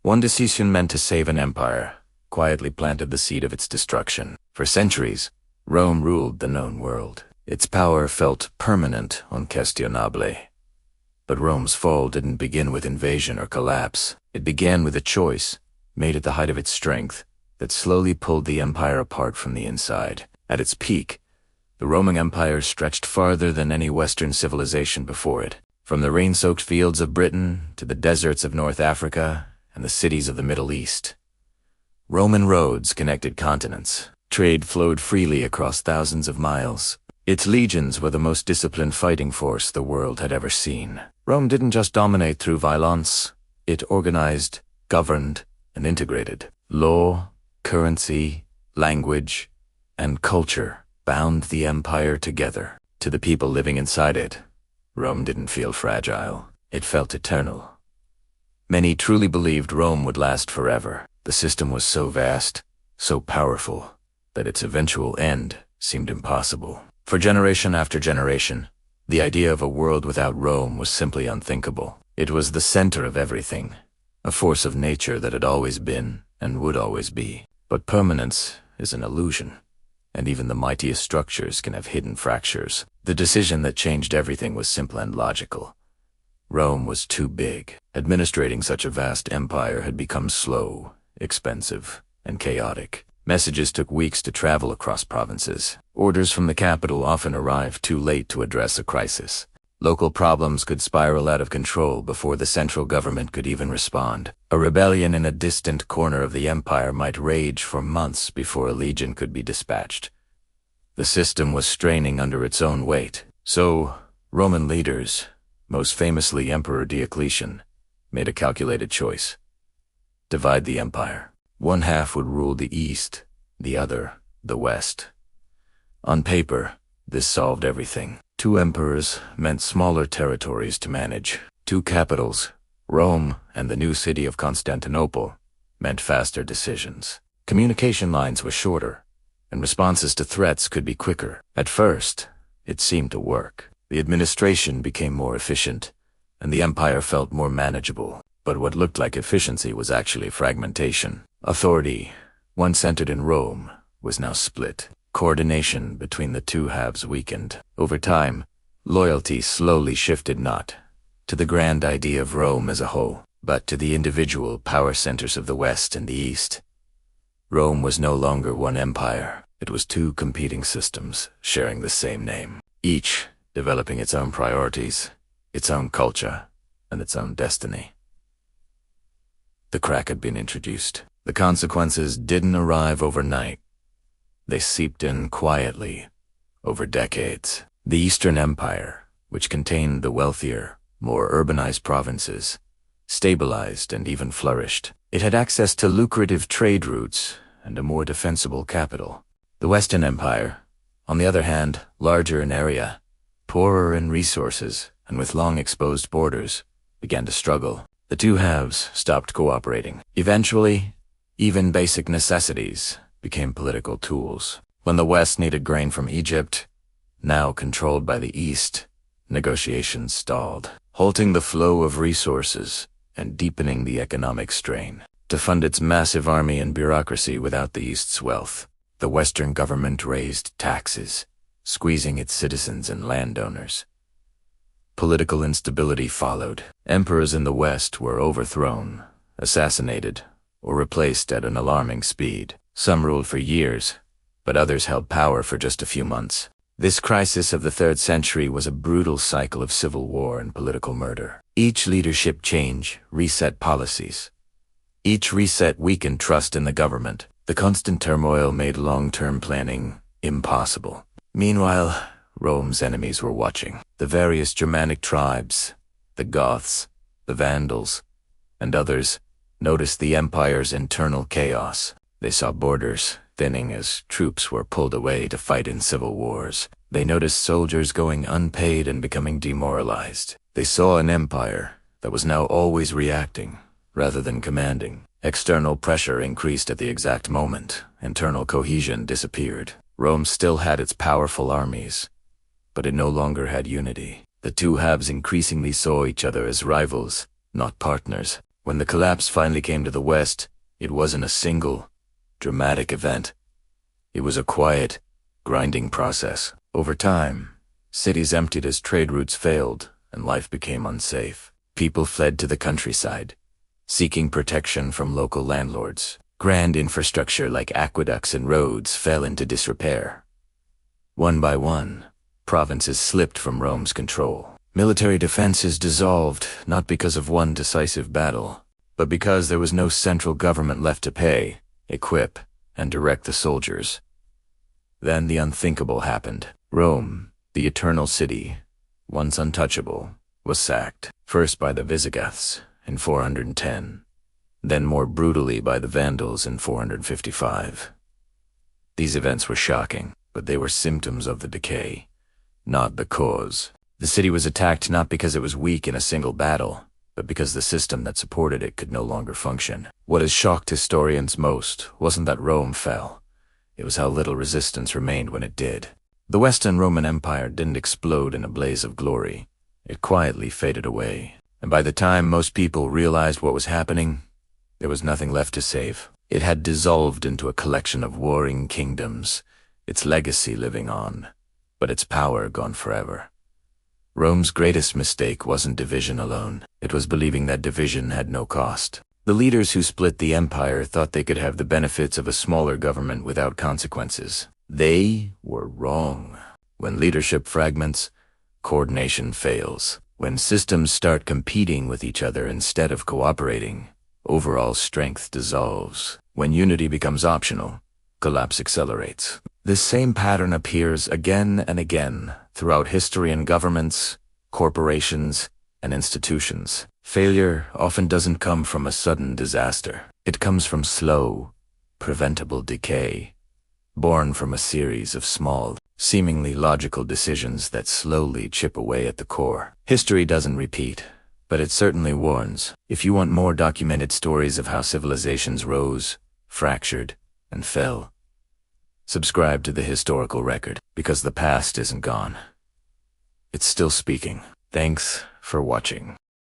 One decision meant to save an empire quietly planted the seed of its destruction. For centuries, Rome ruled the known world. Its power felt permanent, unquestionable. But Rome's fall didn't begin with invasion or collapse. It began with a choice, made at the height of its strength, that slowly pulled the empire apart from the inside. At its peak, the Roman Empire stretched farther than any Western civilization before it. From the rain-soaked fields of Britain to the deserts of North Africa and the cities of the Middle East, Roman roads connected continents. Trade flowed freely across thousands of miles. Its legions were the most disciplined fighting force the world had ever seen. Rome didn't just dominate through violence. It organized, governed, and integrated. Law, currency, language, and culture bound the empire together. To the people living inside it, Rome didn't feel fragile. It felt eternal. Many truly believed Rome would last forever. The system was so vast, so powerful, that its eventual end seemed impossible. For generation after generation, the idea of a world without Rome was simply unthinkable. It was the center of everything, a force of nature that had always been and would always be. But permanence is an illusion, and even the mightiest structures can have hidden fractures. The decision that changed everything was simple and logical. Rome was too big. Administrating such a vast empire had become slow, expensive, and chaotic. Messages took weeks to travel across provinces. Orders from the capital often arrived too late to address a crisis. Local problems could spiral out of control before the central government could even respond. A rebellion in a distant corner of the empire might rage for months before a legion could be dispatched. The system was straining under its own weight. So, Roman leaders, most famously Emperor Diocletian, made a calculated choice. Divide the empire. One half would rule the east, the other, the west. On paper, this solved everything. 2 emperors meant smaller territories to manage. 2 capitals, Rome and the new city of Constantinople, meant faster decisions. Communication lines were shorter, and responses to threats could be quicker. At first, it seemed to work. The administration became more efficient, and the empire felt more manageable. But what looked like efficiency was actually fragmentation. Authority, once centered in Rome, was now split. Coordination between the 2 halves weakened. Over time, loyalty slowly shifted not to the grand idea of Rome as a whole, but to the individual power centers of the West and the East. Rome was no longer one empire. It was 2 competing systems sharing the same name, each developing its own priorities, its own culture, and its own destiny. The crack had been introduced. The consequences didn't arrive overnight. They seeped in quietly, over decades. The Eastern Empire, which contained the wealthier, more urbanized provinces, stabilized and even flourished. It had access to lucrative trade routes and a more defensible capital. The Western Empire, on the other hand, larger in area, poorer in resources, and with long exposed borders, began to struggle. The 2 halves stopped cooperating. Eventually, even basic necessities became political tools. When the West needed grain from Egypt, now controlled by the East, negotiations stalled, halting the flow of resources and deepening the economic strain. To fund its massive army and bureaucracy without the East's wealth, the Western government raised taxes, squeezing its citizens and landowners. Political instability followed. Emperors in the West were overthrown, assassinated, or replaced at an alarming speed. Some ruled for years, but others held power for just a few months. This crisis of the 3rd century was a brutal cycle of civil war and political murder. Each leadership change reset policies. Each reset weakened trust in the government. The constant turmoil made long-term planning impossible. Meanwhile, Rome's enemies were watching. The various Germanic tribes, the Goths, the Vandals, and others noticed the empire's internal chaos. They saw borders thinning as troops were pulled away to fight in civil wars. They noticed soldiers going unpaid and becoming demoralized. They saw an empire that was now always reacting rather than commanding. External pressure increased at the exact moment. Internal cohesion disappeared. Rome still had its powerful armies, but it no longer had unity. The 2 halves increasingly saw each other as rivals, not partners. When the collapse finally came to the west, it wasn't a single, dramatic event. It was a quiet, grinding process. Over time, cities emptied as trade routes failed and life became unsafe. People fled to the countryside, seeking protection from local landlords. Grand infrastructure like aqueducts and roads fell into disrepair. One by one, provinces slipped from Rome's control. Military defenses dissolved not because of one decisive battle, but because there was no central government left to pay, equip, and direct the soldiers. Then the unthinkable happened. Rome, the eternal city, once untouchable, was sacked, first by the Visigoths in 410, then more brutally by the Vandals in 455. These events were shocking, but they were symptoms of the decay, not the cause. The city was attacked not because it was weak in a single battle, but because the system that supported it could no longer function. What has shocked historians most wasn't that Rome fell. It was how little resistance remained when it did. The Western Roman Empire didn't explode in a blaze of glory. It quietly faded away. And by the time most people realized what was happening, there was nothing left to save. It had dissolved into a collection of warring kingdoms, its legacy living on, but its power gone forever. Rome's greatest mistake wasn't division alone. It was believing that division had no cost. The leaders who split the empire thought they could have the benefits of a smaller government without consequences. They were wrong. When leadership fragments, coordination fails. When systems start competing with each other instead of cooperating, overall strength dissolves. When unity becomes optional, collapse accelerates. This same pattern appears again and again throughout history in governments, corporations, and institutions. Failure often doesn't come from a sudden disaster. It comes from slow, preventable decay, born from a series of small, seemingly logical decisions that slowly chip away at the core. History doesn't repeat, but it certainly warns. If you want more documented stories of how civilizations rose, fractured, and fell, subscribe to the historical record, because the past isn't gone. It's still speaking. Thanks for watching.